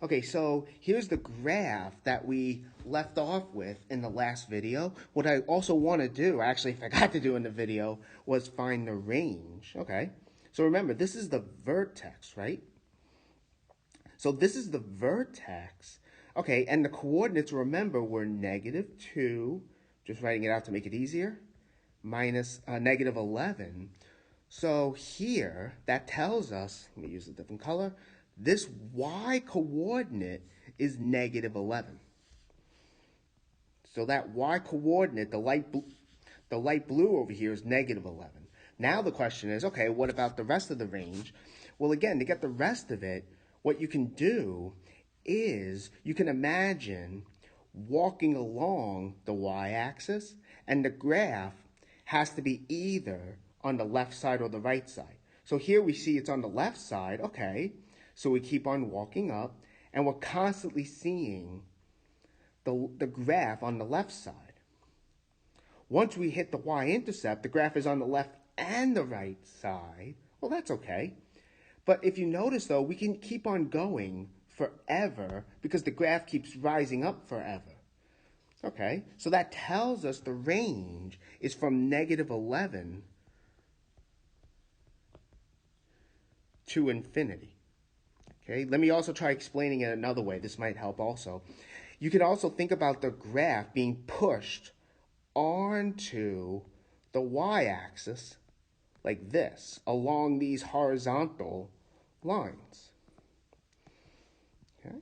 Okay, so here's the graph that we left off with in the last video. What I also want to do, actually forgot to do in the video, was find the range. Okay, so remember, this is the vertex, right? So this is the vertex. Okay, and the coordinates, remember, were -2, just writing it out to make it easier, minus -11. So here, that tells us, let me use a different color, this y coordinate is -11. So that y coordinate, the light blue over here, is -11. Now the question is, okay, what about the rest of the range? Well, again, to get the rest of it, what you can do is you can imagine walking along the y-axis, and the graph has to be either on the left side or the right side. So here we see it's on the left side. Okay, so we keep on walking up, and we're constantly seeing the graph on the left side. Once we hit the y-intercept, the graph is on the left and the right side. Well, that's okay. But if you notice, though, we can keep on going forever because the graph keeps rising up forever. Okay, so that tells us the range is from -11 to infinity. Okay, let me also try explaining it another way. This might help also. You could also think about the graph being pushed onto the y-axis like this, along these horizontal lines. Okay?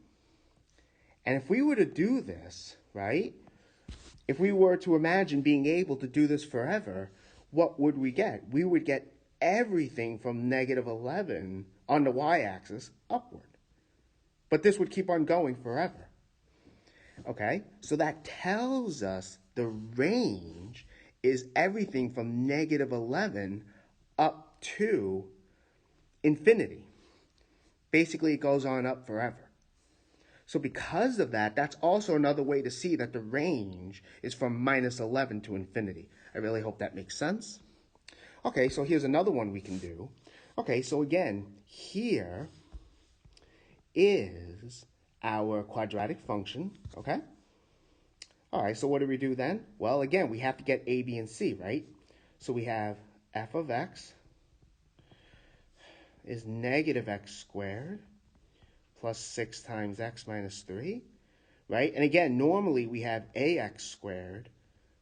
And if we were to do this, right, if we were to imagine being able to do this forever, what would we get? We would get everything from -11 on the y-axis upward. But this would keep on going forever. Okay, so that tells us the range is everything from -11 up to infinity. Basically, it goes on up forever. So because of that, that's also another way to see that the range is from -11 to infinity. I really hope that makes sense. Okay, so here's another one we can do. Okay, so again, here is our quadratic function, okay? All right, so what do we do then? Well, again, we have to get a, b, and c, right? So we have f of x is -x squared plus 6 times x minus 3, right? And again, normally we have ax squared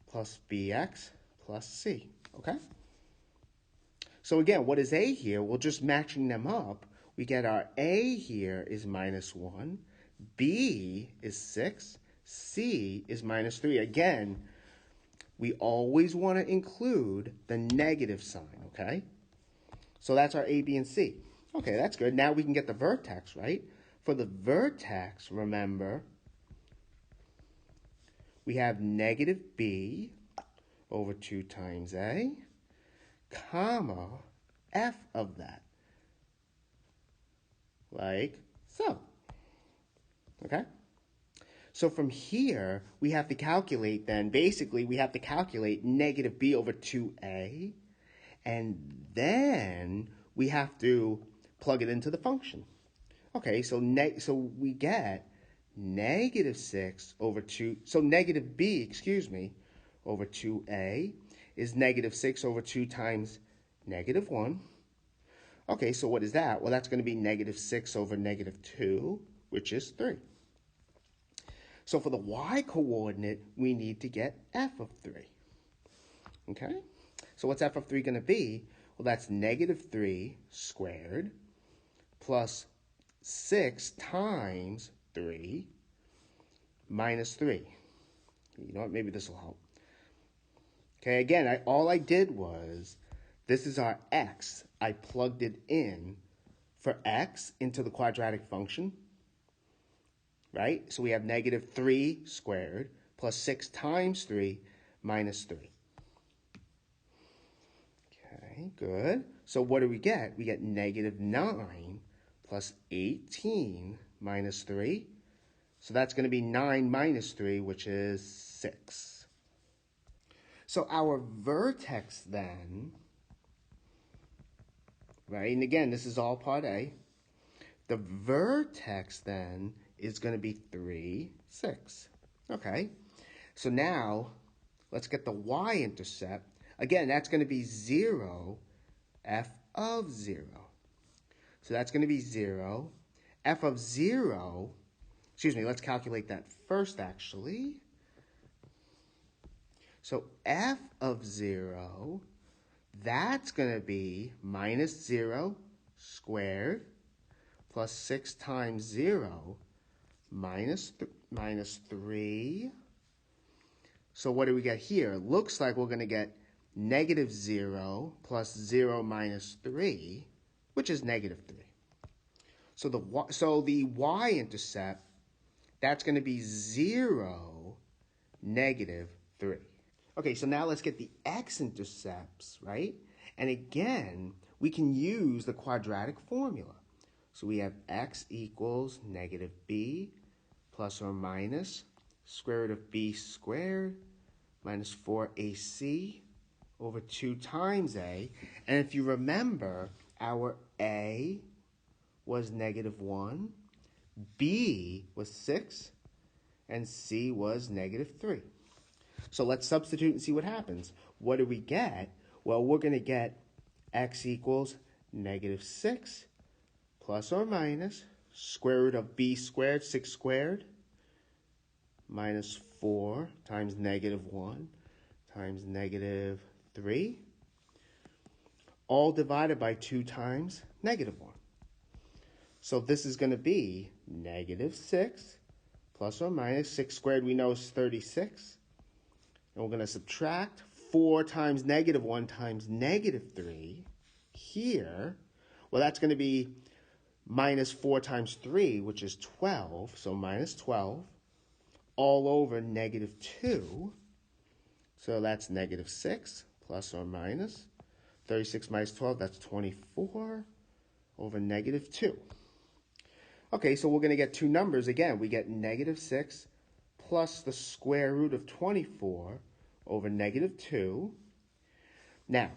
plus bx plus c, okay? So again, what is a here? Well, just matching them up, we get our a here is -1, b is 6, c is -3. Again, we always want to include the negative sign, okay? So that's our a, b, and c. Okay, that's good. Now we can get the vertex, right? For the vertex, remember, we have -b over 2 times a, comma, f of that, like so. Okay? So from here, we have to calculate then, basically, we have to calculate -b over 2a, and then we have to plug it into the function. Okay, so we get -6 over 2, so -b, excuse me, over 2a is -6 over 2 times -1. Okay, so what is that? Well, that's going to be -6 over -2, which is 3. So for the y-coordinate, we need to get f of 3. Okay? So what's f of 3 going to be? Well, that's -3 squared plus 6 times 3 minus 3. You know what? Maybe this will help. Okay, again, all I did was, this is our x. I plugged it in for x into the quadratic function, right? So we have -3 squared plus 6 times 3 minus 3. Okay, good. So what do we get? We get -9 plus 18 minus 3. So that's going to be 9 minus 3, which is 6. So our vertex then, right, and again, this is all part A. The vertex then is going to be 3, 6. Okay, so now let's get the y-intercept. Again, that's going to be 0, f of 0. So that's going to be 0. F of 0, excuse me, let's calculate that first actually. So f of 0, that's going to be minus 0 squared plus 6 times 0 minus 3. So what do we get here? Looks like we're going to get negative 0 plus 0 minus 3, which is negative 3. So the y-intercept, that's going to be 0, negative 3. Okay, so now let's get the x-intercepts, right? And again, we can use the quadratic formula. So we have x equals negative b plus or minus square root of b squared minus 4ac over 2 times a. And if you remember, our a was negative 1, b was 6, and c was negative 3. So let's substitute and see what happens. What do we get? Well, we're going to get x equals negative 6 plus or minus square root of b squared, 6 squared, minus 4 times negative 1 times negative 3, all divided by 2 times negative 1. So this is going to be negative 6 plus or minus 6 squared, we know is 36. And we're going to subtract 4 times negative 1 times negative 3 here. Well, that's going to be minus 4 times 3, which is 12. So minus 12 all over negative 2. So that's negative 6 plus or minus 36 minus 12. That's 24 over negative 2. Okay, so we're going to get two numbers again. We get negative 6 plus the square root of 24 over negative 2. Now,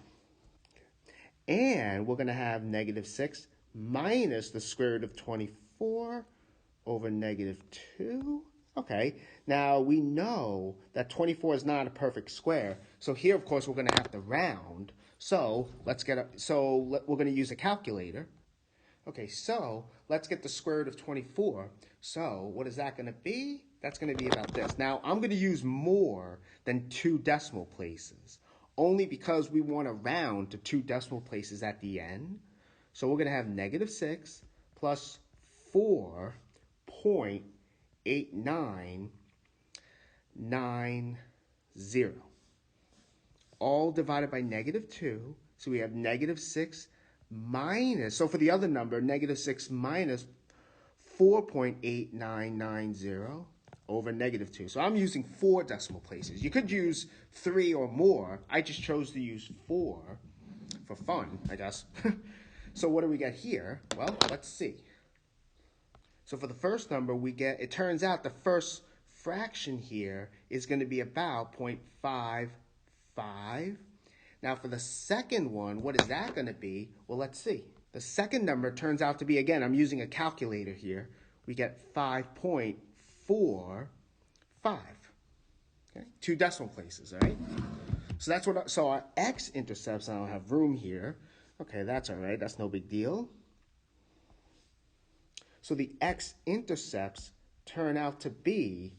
and we're going to have negative 6 minus the square root of 24 over negative 2. Okay, now we know that 24 is not a perfect square. So here, of course, we're going to have to round. So we're going to use a calculator. Okay, so let's get the square root of 24. So what is that going to be? That's going to be about this. Now, I'm going to use more than 2 decimal places, only because we want to round to 2 decimal places at the end. So we're going to have negative 6 plus 4.8990, all divided by negative 2. So we have negative 6 minus, so for the other number, negative 6 minus 4.8990 over negative 2. So I'm using 4 decimal places. You could use 3 or more. I just chose to use 4 for fun, I guess. So what do we get here? Well, let's see. So for the first number, we get, it turns out the first fraction here is going to be about 0.55. Now for the second one, what is that going to be? Well, let's see. The second number turns out to be, again, I'm using a calculator here. We get 5.45. Okay, 2 decimal places, all right? So that's what, so our x-intercepts, I don't have room here. Okay, that's all right, that's no big deal. So the x-intercepts turn out to be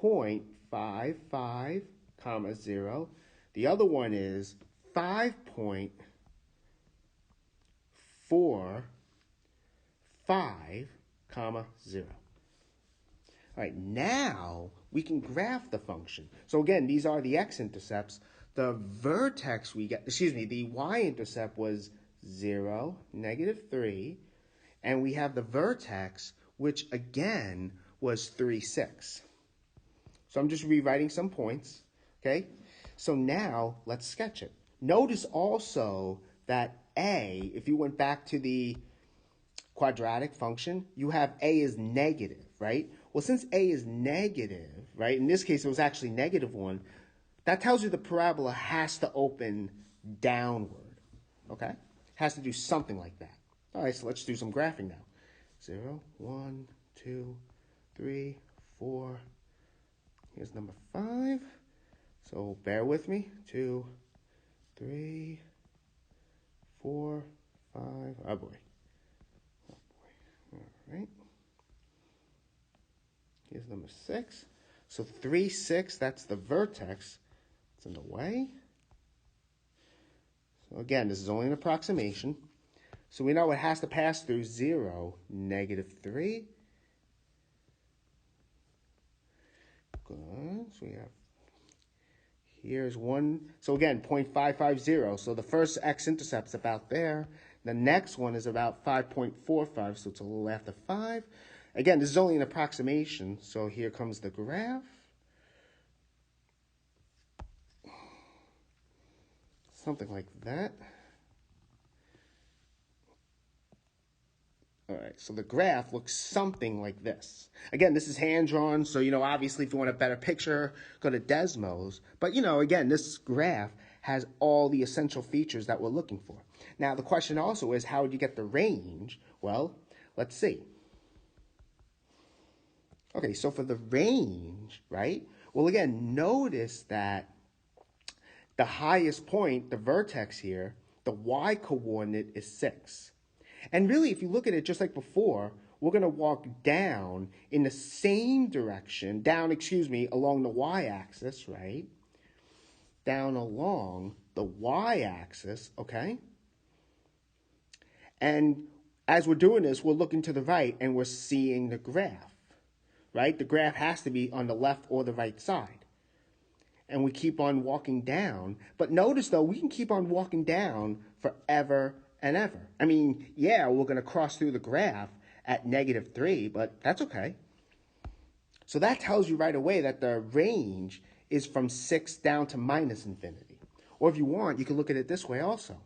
0.55, 0. The other one is 5.45, 0. All right, now we can graph the function. So again, these are the x-intercepts. The vertex we get, the y-intercept was 0, negative 3. And we have the vertex, which again was 3, 6. So I'm just rewriting some points, okay? So now let's sketch it. Notice also that a, if you went back to the quadratic function, you have a is negative, right? Well, since a is negative, right, in this case it was actually negative 1, that tells you the parabola has to open downward, okay? Has to do something like that. All right, so let's do some graphing now. 0, 1, 2, 3, 4. Here's number 5. So bear with me. 2, 3, 4, 5. Oh boy. Oh boy. All right. Here's number 6. So 3, 6, that's the vertex. It's in the way. So again, this is only an approximation. So we know it has to pass through 0, -3. Good. So we have, here's 1. So again, 0.550. So the first x-intercept's about there. The next one is about 5.45, so it's a little after 5. Again, this is only an approximation. So here comes the graph. Something like that. All right, so the graph looks something like this. Again, this is hand-drawn, so, obviously if you want a better picture, go to Desmos. But, again, this graph has all the essential features that we're looking for. Now, the question also is, how would you get the range? Well, let's see. Okay, so for the range, right? Well, again, notice that the highest point, the vertex here, the y-coordinate is 6. And really, if you look at it just like before, we're going to walk down in the same direction, along the y-axis, right? Down along the y-axis, okay? And as we're doing this, we're looking to the right and we're seeing the graph, right? The graph has to be on the left or the right side. And we keep on walking down. But notice, though, we can keep on walking down forever and ever. I mean, yeah, we're going to cross through the graph at -3, but that's okay. So that tells you right away that the range is from 6 down to -infinity. Or if you want, you can look at it this way also.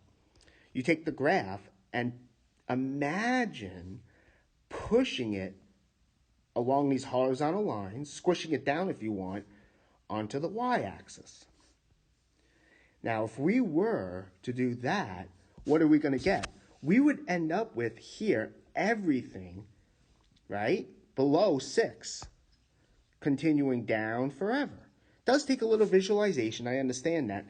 You take the graph and imagine pushing it along these horizontal lines, squishing it down if you want, onto the y-axis. Now, if we were to do that, what are we going to get? We would end up with here everything, right, below 6, continuing down forever. It does take a little visualization, I understand that.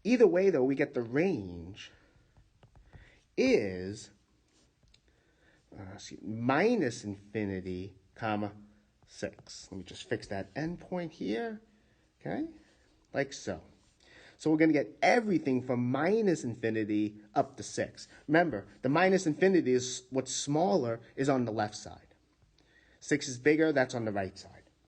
Either way, though, we get the range is -infinity, 6. Let me just fix that endpoint here, okay, like so. So we're going to get everything from -infinity up to 6. Remember, the -infinity is what's smaller is on the left side. 6 is bigger, that's on the right side.